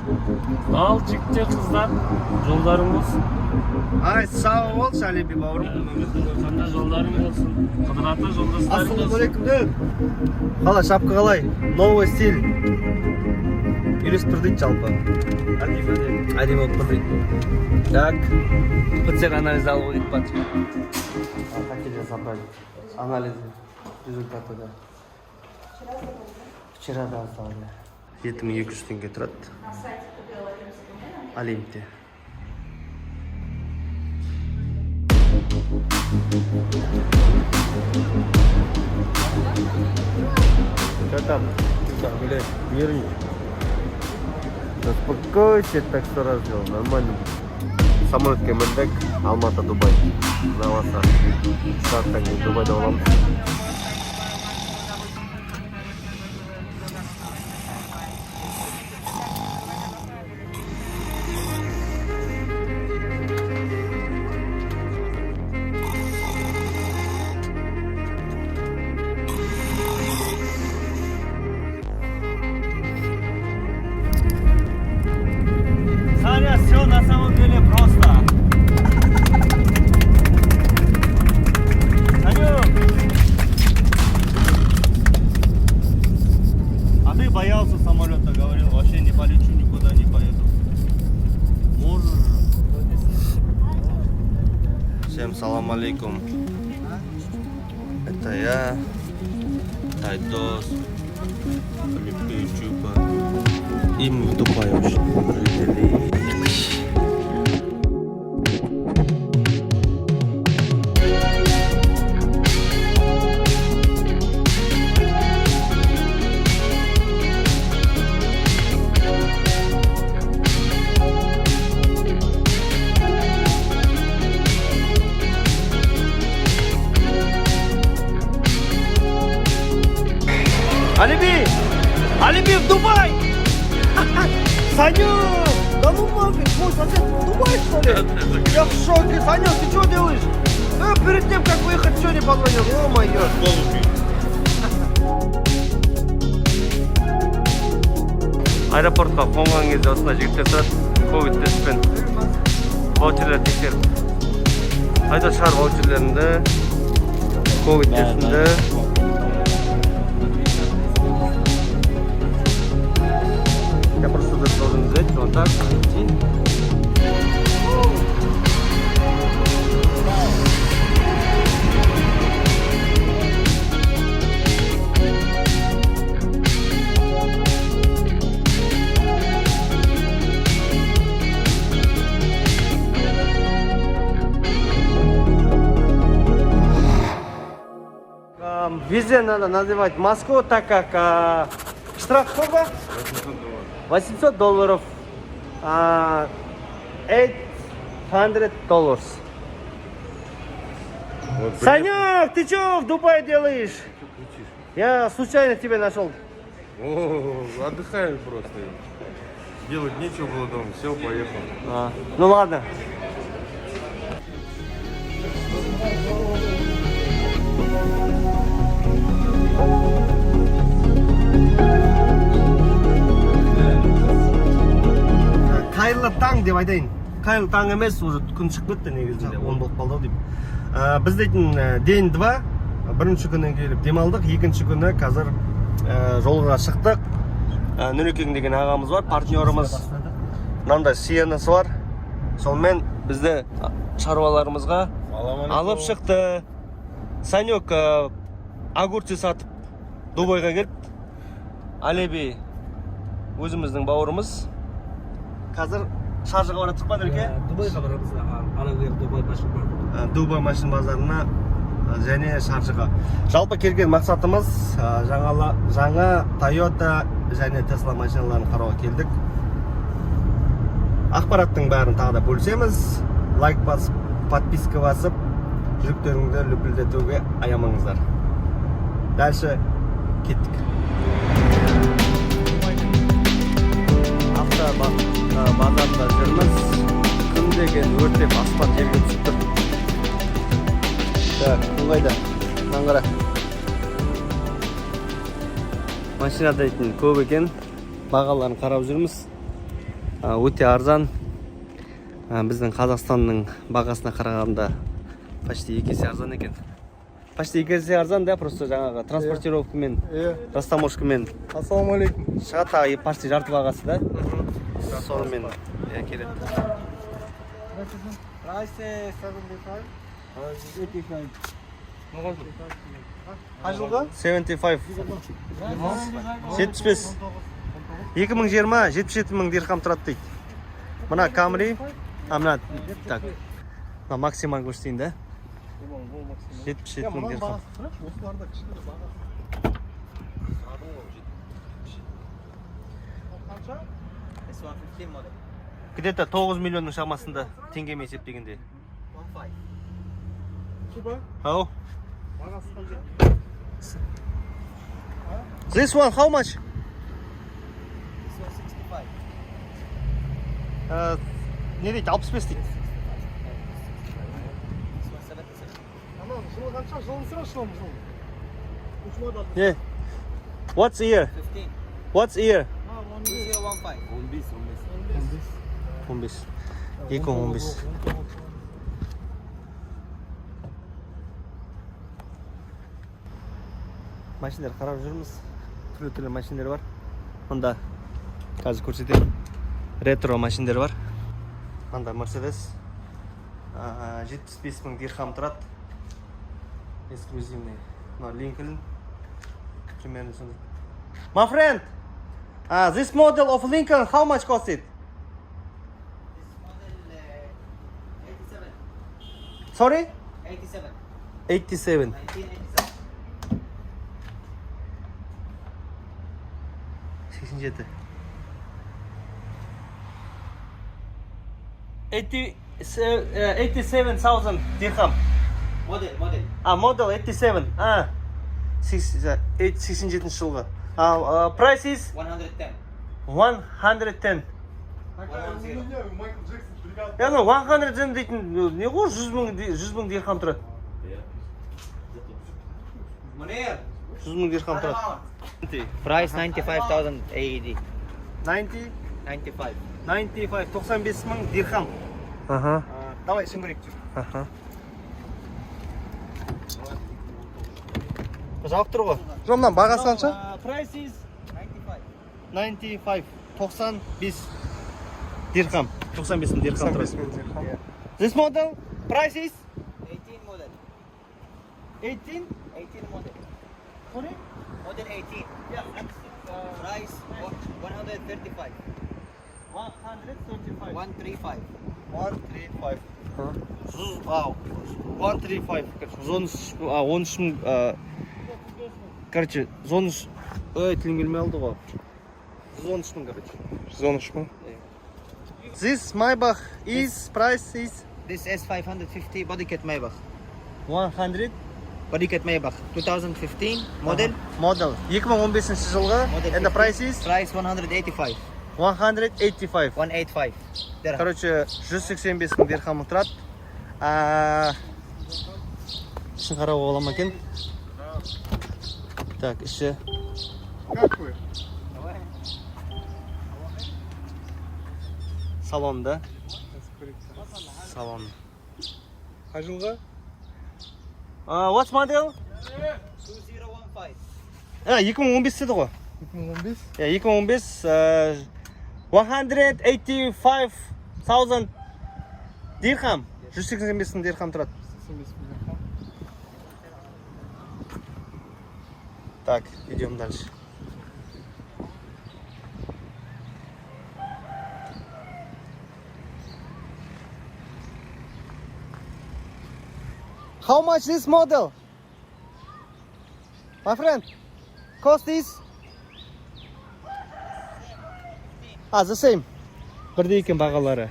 Al жігіттер, қыздар, жолдарың болсын. Ай, сау болшы Алиби бауырым. Қандай жолдарың болсын. Қыдыраты жолдастарың болсын. Ассалаумағалейкум. Қалай, шапка қалай? Новый стиль. Үйлестір дейді жалпы. Әдемі болып тұр дейді. Так, пцр анализ алып өтіп батыр. Хотели забрать анализ результаты, да. Вчера да оставили. 7200 теңге тұрады. Олимпте. Что там? Гуляй, нервничай. Успокойся, так что раз сделал, нормально. Самолетке міндік, Алматы, Дубай. Наваса. Сағаттан кейін Дубайда оламыз. Саня, все на самом деле просто. Саню! А ты боялся самолета, говорил, вообще не полечу, никуда не поеду. Можешь. Всем салам алейкум. Это я, Тайтос, Олимпия Чупа. И мы в Дубае уже прилетели. Алиби! Алиби в Дубай! Саню! Да ну нафиг, твой сосед в Дубай, что ли? Я в шоке. Саню, ты что делаешь? Перед тем, как выехать, все не позвонил. Ё-моё. Аэропортқа қонған кезде осындай жігіттер тұрады. Ковид тестпен ваучерлер тексеріп. Қайда шығар ваучерлеріңді, ковид тестіңді. Я просто должен взять вот так, идти. Везде надо называть Москву, так как штраф сколько? $800. $800. Вот, Санек, ты что в Дубае делаешь? Я случайно тебя нашел. О, отдыхаем просто. Делать нечего было дома, сел, поехал. Ну ладно. Қайырлы таң деп айтайын. Қайырлы таң емес, уже күн шығып кетті негізінде, 10 болып қалды деп. Біз дейтін день 2, бірінші күні келіп демалдық, екінші күні қазір жолға шықтық. Нүрекең деген ағамыз бар, партнерымыз. Мынандай сиенасы бар. Сонымен бізді шаруаларымызға алып шықты. Санек огурцы сатып Дубайға келіп, Алиби өзіміздің бауырымыз. Қазір шаржыға бараттық па, Нүреке? Дубайға барамыз, ана Дубай машин базарына. Дубай машин базарына және шаржыға. Жалпы келген мақсатымыз жаңа Toyota және Tesla машиналарын қарауға келдік. Ақпараттың бәрін тағы да бөлісеміз. Лайк басып, подписка басып, жүректеріңді лүпілдетуге аямаңыздар. Дальше кеттік. Базарда жүрміз. Күн деген өртеп аспан жерге түсіп тұр. Так, күн қайда? Қара. Машина дейтін көп екен. Бағаларын қарап жүрміз. өте арзан. Біздің Қазақстанның бағасына қарағанда почти 2 есе арзан екен. Почти 2 есе арзан, да, просто жаңағы транспортировкамен, растаможкамен. Ассалаумалейкум. Шығады почти жарты бағасы, да? Сонымен келеді. Price 75. 85. Қай жылғы? 75. 75. 2020 77 мың дирхам тұрады дейді. Мына Камри, мына так. Мына максимал көрсетейін, да? 77 мың дирхам. Осыларда кішкене бағасы. Қанша? Где-то 9 миллионның шамасында теңгемен есептегенде. 15. Супа? Ау. Бағасы қанша? This one how much? Не дейді, 65 дейді. Анау жылы қанша? Жылын сыра жылым жыл. Үш модель. Yeah. What's year? 15. What's year? 2015. 15. 2015. Машиналар қарап жүрміз. Түрлі машиналар бар. Онда қазір көрсетемін. Ретро машиналар бар. Онда Mercedes 75 мың дирхам тұрады. Эксклюзивный. Но Lincoln. Примерно сондай. My friend, this model of Lincoln, how much cost it? Sorry? 87. 87. 87. 87,000 dirham. Model. Model 87. 87 жылғы. Price is 110. 110. Майкл Джексон бригада. Яғни 110 дейтін не ғой 100 мың дирхам тұрады. Munir. 100 мың дирхам тұрады. Price 95,000 AED. 90, 95. 95, 95 мың дирхам. Давай сүңгірек жүр. Жауап тұр ғой. Жоқ, мына бағасы қанша? Price is 95. 95, 95 дирхам. 95 мың дирхам тұрады. This model, price is 18 model. 18. 18 model. Sorry? Model 18. Yeah. Price 135. 135. 135. 135. 135. 13 мың, короче, 13, тілім келмей алды ғой. 113 мың, короче. 113 мың. This Maybach is, price is This S550 body kit Maybach. 100. Body kit Maybach. 2015 model. Model. 2015 жылғы. Model And the 15. price is Price 185. 185. 185. Dirham. Короче, 185 мың дирхам тұрады. Ішін қарауға бола ма екен? Так, іші. Какой? Салонда. Салон. Қай жылғы? What's model? 2015. 2015 деді ғой. 2015. 2015 185,000 дирхам. 185 мың дирхам тұрады. 85 мың. Так, идем дальше. How much this model? My friend, cost is? The same. Бірдей екен бағалары.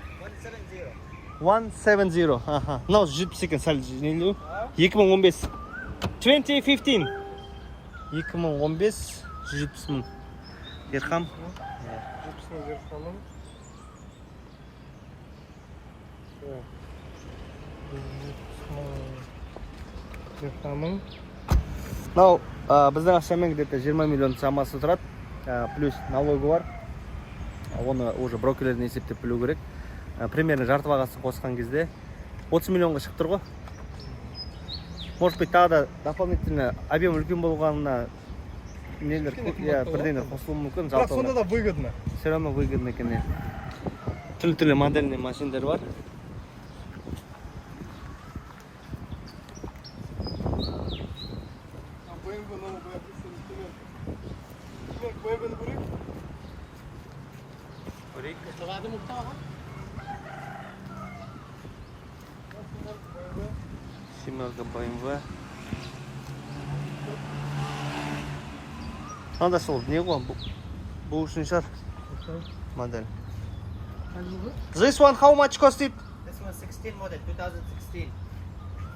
170. Мынау 70 екен, сәл жеңілу. 2015. 2015. 2015 170 мың дирхам. 70 мың дирхамын. Дирхамын. Мынау біздің ақшамен где-то 20 миллион шамасы тұрады. Плюс налогі бар. оны уже брокерлерден есептеп білу керек. Примерно жарты бағасын қосқан кезде 30 миллионға шығып тұр ғой. Может быть, тағы да дополнительно объем үлкен болғанына нелер бірдеңе қосылуы мүмкін. Бірақ сонда да выгодно. Все равно выгодно екен. Түрлі модельный машиналар бар. BMW новый представитель. BMW-ні көрейік. Көрейік. Тоғады мұқтаға. Семерка BMW. Анда сол не ғой? Бұл үшін шығар модель. This one how much cost it? This one 16 model, 2016.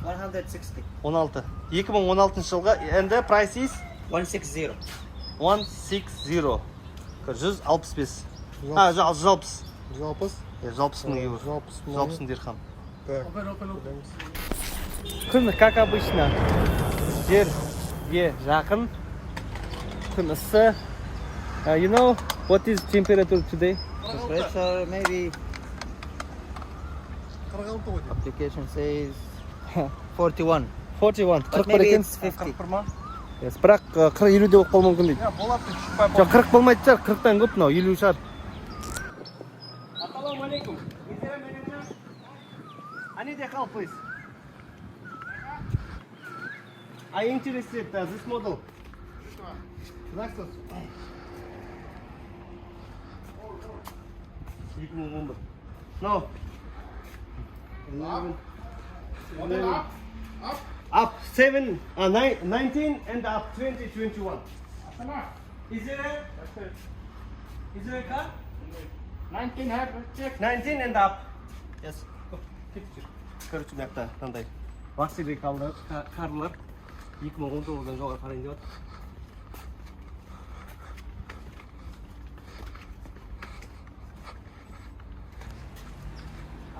160. 16. 2016 жылға and the price is 160. 160. 165. 160. 160. 160 мың евро. 160 мың дирхам. Так. Күн, как обычно, жерге жақын. Күн ысы. You know what is temperature today? Pressure maybe 46 ғой. application says 41. 41. But 40 бар maybe екен. it's 50. Бірақ 40-50 де болып қалуы мүмкін дейді. Болады деп шықпай Жоқ, 40 болмайды шығар, 40-тан көп мынау, 50 шығар. Assalamualaikum. Is there a manager? I need your help, please. I interested this model. Здравствуйте. 2011. No. 11. Up 7, 19 and up 2021. Is there a car? 19 and up. Yes. Короче, мынақта мынандай Ваксили карлар 2019-дан жоғары қарайын деп жатыр.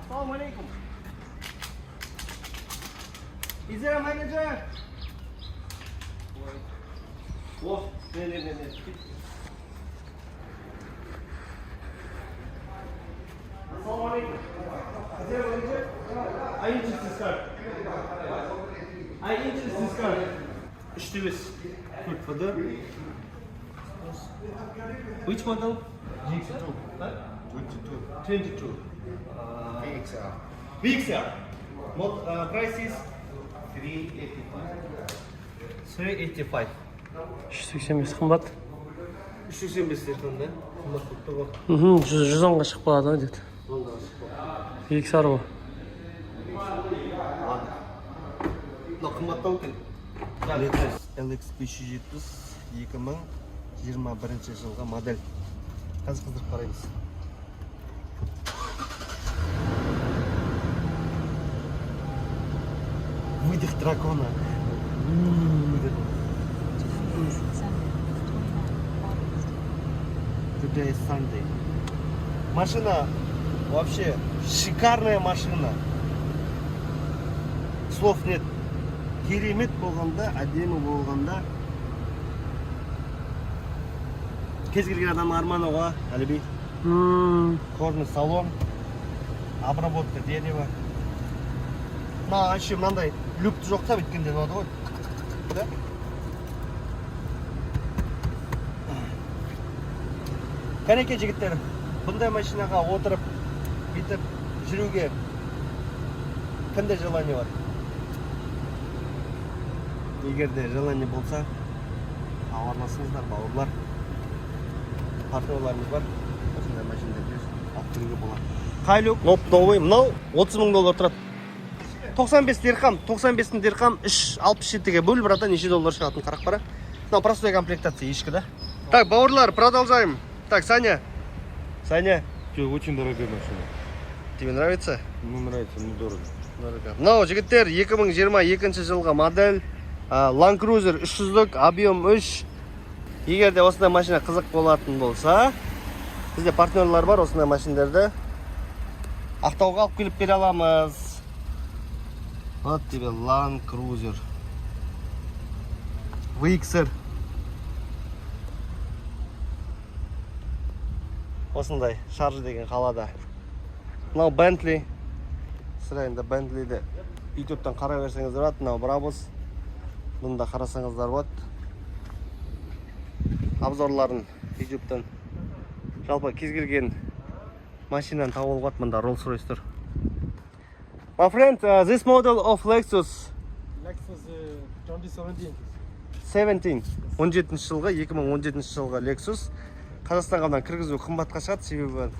Assalamualaikum. Is there a manager? Oh, ne. Assalamualaikum. Is there a manager? I interested this car. Üçte biz. Good for the. Which model? GX2. 22. VXR. Price is 385. 385 қымбат. 385 дирхам да. Қымбат болып тұр ғой. 110-ға шығып қалады дейді. XR ғой. Мынау қымбаттау екен. LX 570 2021 жылғы модель. Қазір қыздырып қараймыз. Выдох дракона. Today is Sunday. Машина вообще шикарная машина. Слов нет. Керемет болғанда, әдемі болғанда. Кез келген адамның арманы ғой, Әліби. Кожный салон, обработка дерева. Мына еще мынандай люкті жоқта бүткенде ұнады ғой. Да? Кәнеке жігіттер, бұндай машинаға отырып, бүйтіп жүруге кімде желание бар? Егер де желание болса, хабарласыңыздар, бауырлар. Партнерларымыз бар. Осындай машиналарды алып жүруге болады. Қайлюк, новый, мынау 30 мың доллар тұрады. 95 дирхам, 95 дирхам 367-ге бөл, брата, неше доллар шығатын қарақ бара. Мынау простой комплектация ешкі да. Так, бауырлар, продолжаем. Так, Саня. Очень дорогая машина. Тебе нравится? Мне нравится, но дорого. Мынау жігіттер 2022 жылғы модель Land Cruiser 300-лік, объем 3. Егер де осындай машина қызық болатын болса, бізде партнерлар бар осындай машиналарды Ақтауға алып келіп бере аламыз. Вот тебе Land Cruiser VXR. осындай шаржы деген қалада. Мынау Bentley. Сірә енді Bentley'ді YouTube'дан қара берсеңіздер болады. Мынау Brabus. Бұны да қарасаңыздар болады. Обзорларын YouTube'дан жалпы кез келген машинаны тауып алуға болады. Мында Rolls-Royce тұр. My friend, this model of Lexus Lexus 2017. 17 жылғы 2017 жылғы Lexus. Қазақстанға мына кіргізу қымбатқа шығады, себебі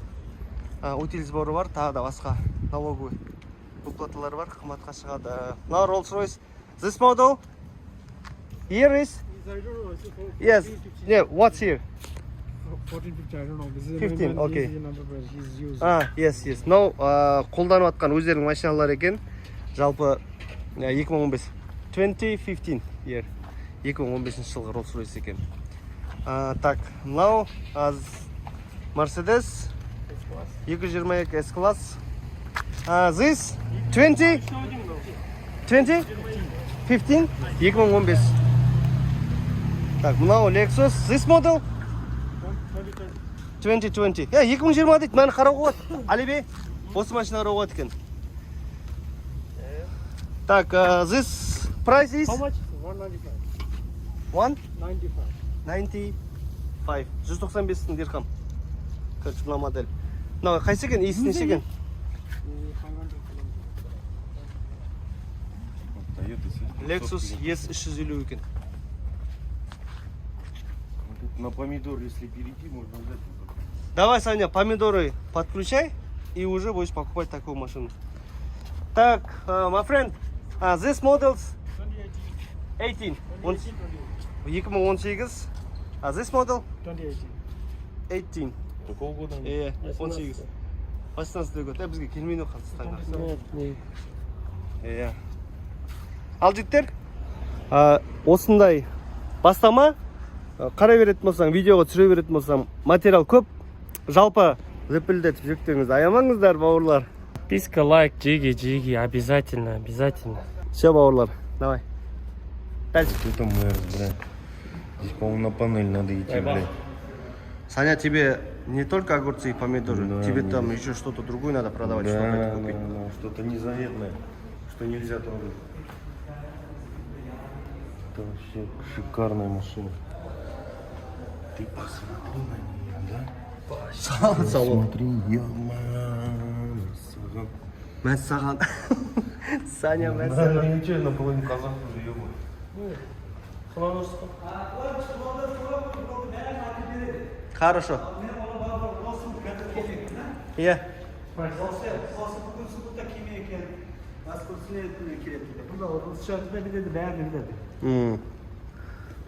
утиль сборы бар, тағы да басқа налоговый выплаталар бар, қымбатқа шығады. Now Rolls-Royce. This model here is yes. Yeah, what's here? 1450, I don't know. This is 15, okay. number where he's used. Yes. No, қолданып атқан өздерінің машиналары екен. Жалпы 2015. 2015 year. 2015 жылғы Rolls-Royce екен. Так, мынау Mercedes 222 S-Class. This 20? 20? 15? 2015. Так, мынау Lexus. This model? 2020. 2020 дейді, мәні қарауға болады. Алибе, осы машина қарауға болады екен. Так, this price is? How much? 195. 195. 95. 195 дирхам. Короче, мына модель. Мынау қайсы екен? Иісі неше екен? 500 Lexus ES350 екен. На помидор, если перейти, можно взять. Давай, Саня, помидоры подключай и уже будешь покупать такую машину. Так, my friend, this models 18. 2018. This model 2018. 18. Какого года? 18. 18 год. Бізге келмейді Қазақстанға. Ал жігіттер, осындай бастама қара беретін болсаң, видеоға түсіре беретін болсам, материал көп. Жалпы лепілдетіп жүректеріңізді аямаңыздар, бауырлар. Подписка, лайк, джиги, обязательно. Все, бауырлар, давай. Дальше. Вот это мэр, блядь. Здесь, по-моему, на панель надо идти, блядь. Саня, тебе не только огурцы и помидоры, Да, тебе мне там еще что-то другое надо продавать, чтобы Да, это купить. что-то незаветное, что нельзя трогать. Это вообще шикарная машина. Ты посмотри на нее, да? Салон. Смотри, Мәссаған. Саня, Да, мәссаған. ничего, наполовину казах уже, ё-моё. Хорошо. Иә.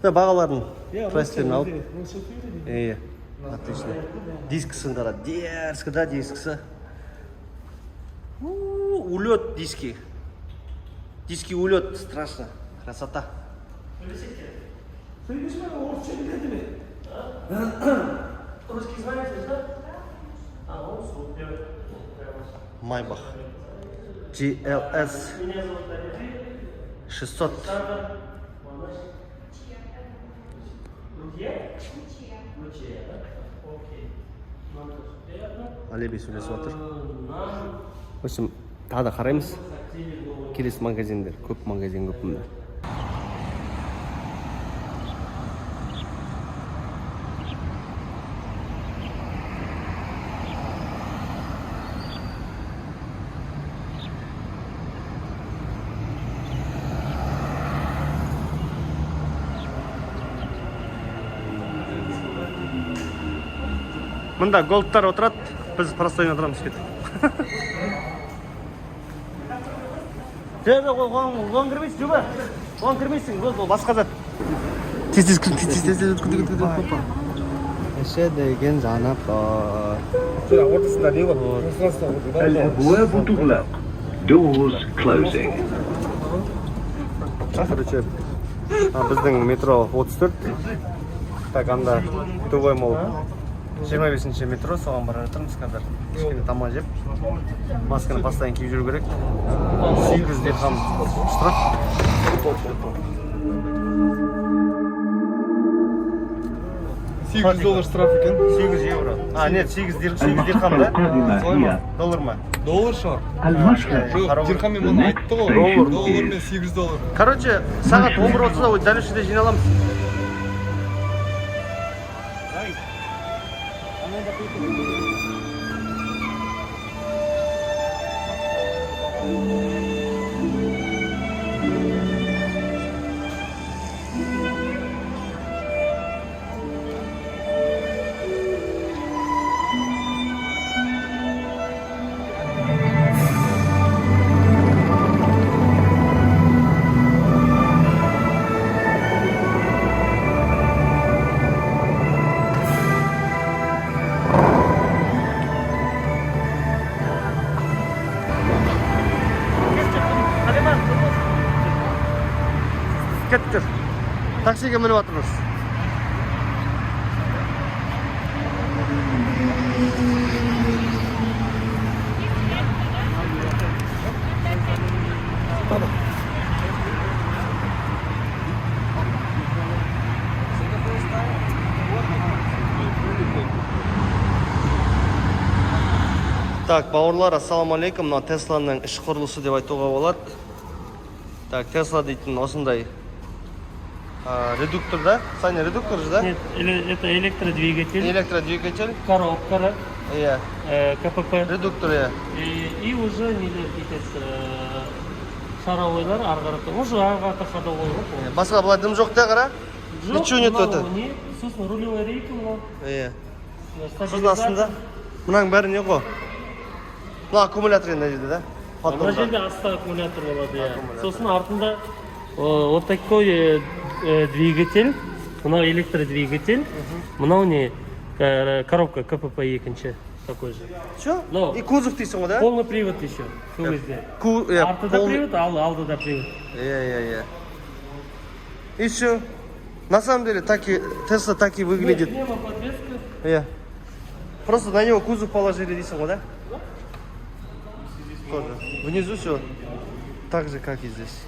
Бағаларын, прайстерін алып. Иә. Отлично. Дискісін қара. Дерзкі, да, дискісі. Улет диски. Диски улет. Страшно. Красота. Майбах. GLS 600. Алибей сөйлесіп отыр. В общем, тағы да қараймыз. Келесі магазиндер, көп магазин көп мұнда. Мында голдтар отырады, біз простойын отырамыз кетіп. Жоқ, оған кірмейсің, жоба. Оған кірмейсің, ол басқа зат. Тез өткіді. Еше деген жанап бар. ортасында не бар? الأبواب تغلق. Doors closing. Короче, біздің метро 34. Так, анда Тугой мол 25-ші метро, соған бара жатырмыз қазір. Кішкене тамақ жеп, масканы постоянно киіп жүру керек. 800 дирхам штраф. $800 штраф екен. 8 евро. А, нет, 8 дирхам да? Солай ма? Доллар ма? Доллар шығар. المشهد Жоқ, дирхаммен мұны айтты ғой. Доллармен $800. Короче, сағат 11:30-да дәл үшіде жиналамыз. Кеттік. Таксиге мініп жатырмыз. Так, бауырлар, ассаламалейкум. Мына Тесланың іш құрылысы деп айтуға болады. Так, Тесла дейтін осындай редуктор, да? Саня, редуктор же, да? Нет, это электродвигатель, Электродвигатель. коробка, Иә. КПП. Редуктор, иә. И уже нелер кетеді, шаровойлар ары қарата. Уже ары қарата ходовой ғой. Басқа былай дым жоқ та қара. Ничего нет мынау өті. не? Сосын рулевой рейка мынау. Иә. Стабилизация. Сосын астында. Мұнаның бәрі не ғой? Мына аккумулятор енді жерде, да? Мына жерде астта аккумулятор болады, иә. Сосын артында вот такой двигатель, мынау электродвигатель, мынау не коробка КПП екінші такой же. Че? Ну, И кузов дейсің ғой, да? Полный привод еще. Сол кезде. Артында привод, алдыда привод. Иә. И все. На самом деле, Тесла так и выглядит. Пневмоподвеска. Иә. Просто на него кузов положили дейсің ғой, да? Тоже. Внизу все так же, как и здесь.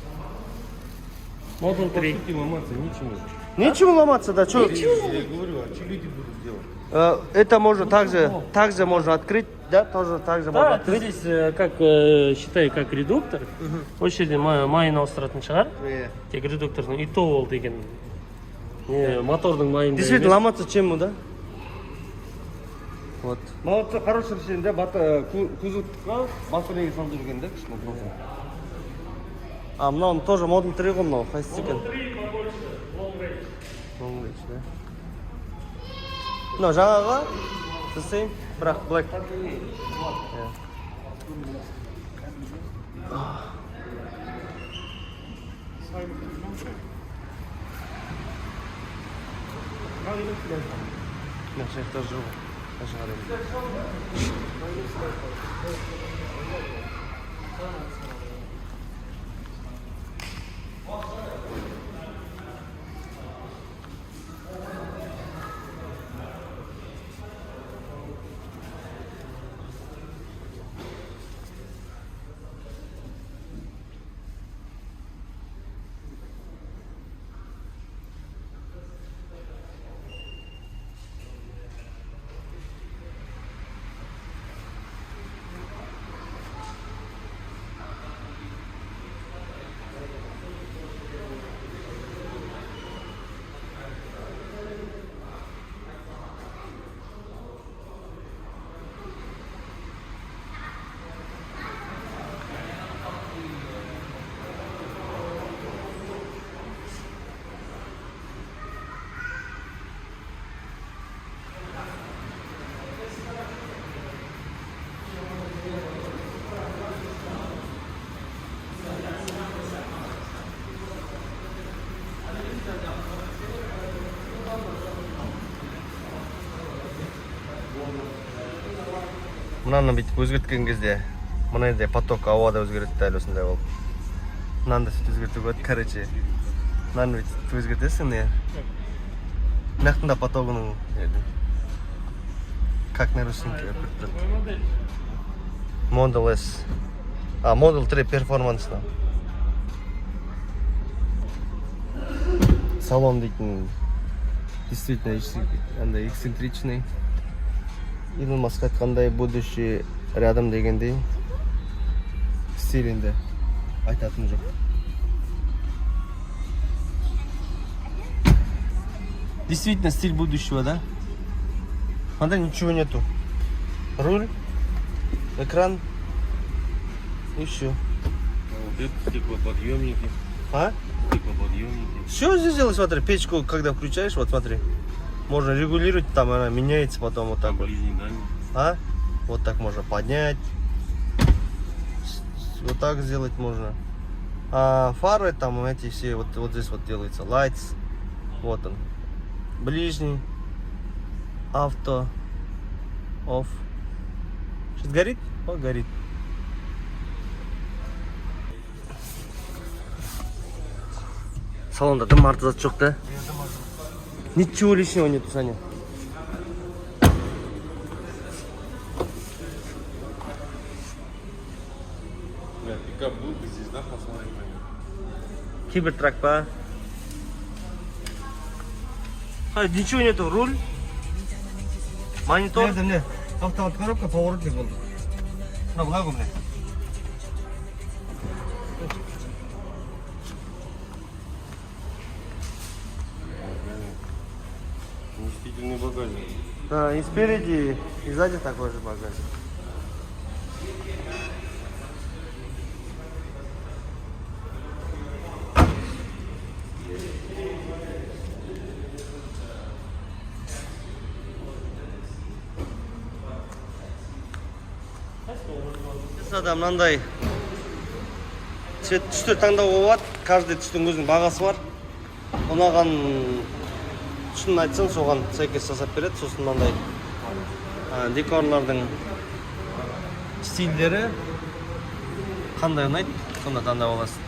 Модуль 3. Нечего ломаться, да? Что? Я говорю, а что люди будут делать? Это можно также можно открыть, да? Тоже так же можно Да, открыть. здесь как считай как редуктор. Осы жерде майын ауыстыратын шығар. Иә. Тек редуктордың ито ол деген. Мотордың майында. Действительно, ломаться чем ему, да? Вот. Молодцы, хорошее решение, да? Кузов батарея салды жүрген, да? Кішкене просто. А мынау тоже модуль 3 ғой мынау, қайсысы екен? Модуль 3 побольше, long range. Long range, да? Мынау жаңағы, the same, бірақ black. Значит, это тоже мынаны бүйтіп өзгерткен кезде мына жерде поток ауада өзгереді дәл осындай болып. Мынаны да сөйтіп өзгертуге болады, короче. Мынаны бүйтіп өзгертесің, не? Мынаяқтың да потогының как на русинке. Model S. А, Model 3 перформансно. Салон дейтін Действительно, андай эксцентричный. Илон Маск айтқандай будущее рядом дегендей. Стилінде айтатын жоқ. Действительно, стиль будущего, да? А да ничего нету. Руль, экран и все. Вот это стеклоподъемники. А? Стеклоподъемники. Все здесь делать, смотри, печку, когда включаешь, вот смотри. Можно регулировать, там она меняется потом вот так вот. Ближний, дальний. А? Вот так можно поднять. Вот так сделать можно. А фары там эти все, вот здесь вот делается. Lights. Вот он. Ближний. Авто. Off. Сейчас горит? О, горит. Салонда дым артызат жоқ да? Ничего лишнего нету, Саня. Бля, пикап был бы здесь, да, посмотри на него. Кибертрак па. А, ничего нету. Руль. Монитор. Не. Автомат коробка, поворотник был. На влагу, бля. Вместительный багажник. Да, и спереди, и сзади такой же багажник. Да, мынандай түстер таңдауға болады. Каждый түстің өзінің бағасы бар. Ұнаған түстін айтсаң, соған сәйкес жасап береді. Сосын мынандай декорлардың стильдері қандай ұнайды, сонда таңдап аласың.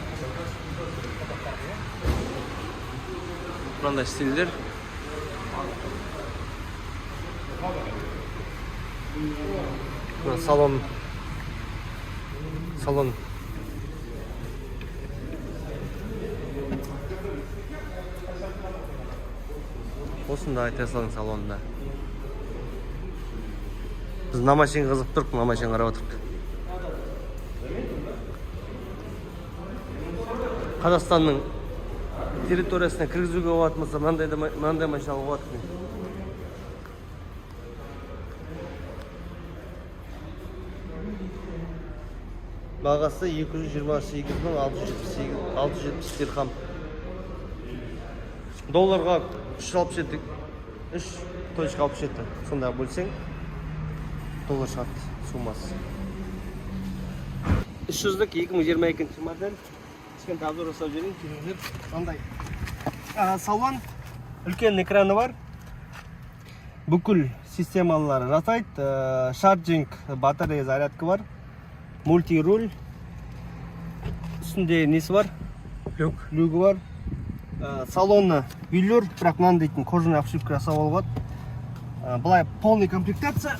Мынандай стильдер. Салон. Осындай Тесланың салонында. Біз мына машина қызық тұрып, мына машина қарап отырдық. Қазақстанның территориясына кіргізуге болатын болса, мынандай машина алуға болады. Бағасы 228.670 дирхам. Долларға 3.67. Сонда бөлсең, доллар шығады суммасы. 300-лік 2022 модель. Кішкентай обзор жасап жіберейін, келіңіздер. Сондай. Салон, үлкен экраны бар. Бүкіл системалары жасайды. Шарджинг, батарея зарядка бар. Мульти-руль. Үстінде несі бар? Люгі бар. Салоны үйлер, бірақ мынаны дейтін кожаный обшивка жасап алуға. Бұлай полный комплектация.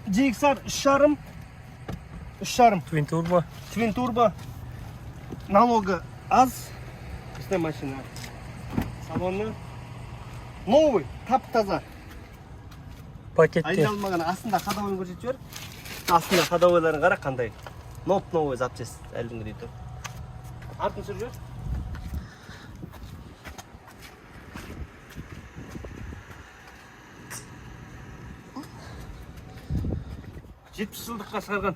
DXR 3.5. Twin turbo. Налога аз. Үстіне машина. Салоны новый, тап-таза. Пакетте. Айналмаған астында ходовойын көрсетіп жібер. Астында ходовойларын қара қандай. Новый запчасть әлдің дейді. Артын сүріп жібер. Жетпіс жылдыққа шығарған.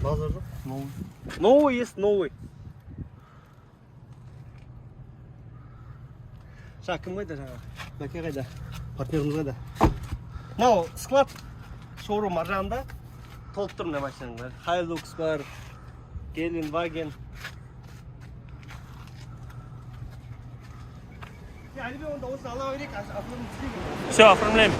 Базар жоқ? Новый есть, новый. Кім қайда жаңа? Мәке қайда? Партнеріміз қайда? Мынау склад шоурум ар жағында толып тұр мына машинаның. Hilux бар, Gelenwagen. Әлбе онда осы ала берейік, Все, оформляем.